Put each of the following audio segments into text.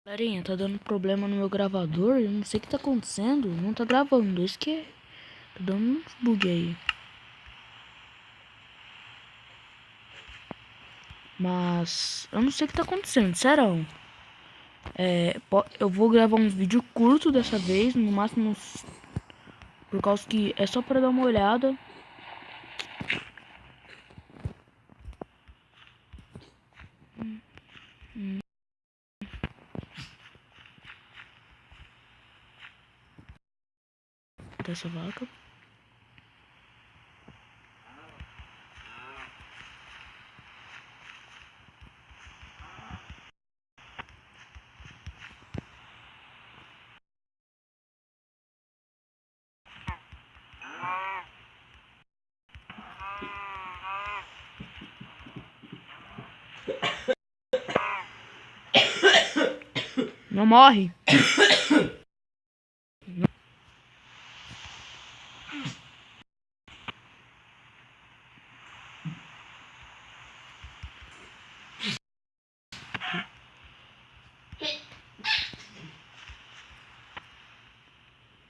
Galerinha, tá dando problema no meu gravador. Eu não sei o que tá acontecendo. Não tá gravando. Isso que tá dando um bug aí. Mas eu não sei o que tá acontecendo, sério. Eu vou gravar um vídeo curto dessa vez, no máximo por causa que é só pra dar uma olhada. Dessa vaca. Não morre.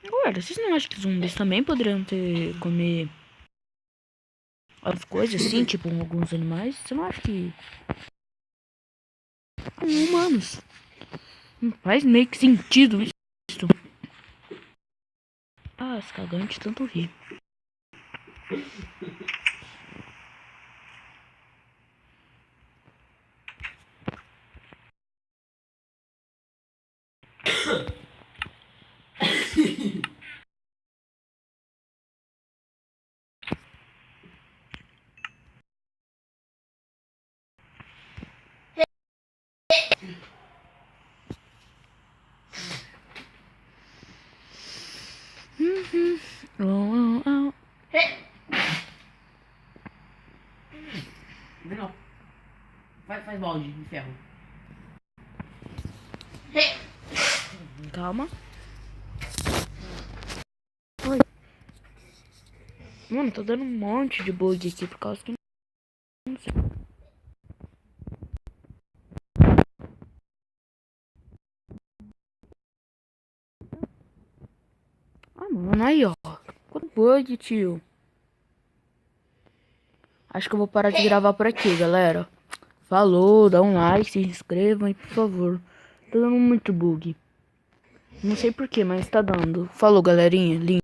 Agora, vocês não acham que zumbis também poderiam comer as coisas assim, tipo alguns animais? Você não acha que humanos? Não faz meio que sentido isso. Ah, esse cagante tanto rir. Não. Faz balde de ferro. Calma. Oi. Mano, tá dando um monte de bug aqui por causa que não sei. Ah, mano, aí ó. Quanto bug, tio. Acho que eu vou parar de gravar por aqui, galera. Falou, dá um like, se inscrevam aí, por favor. Tá dando muito bug. Não sei porquê, mas tá dando. Falou, galerinha.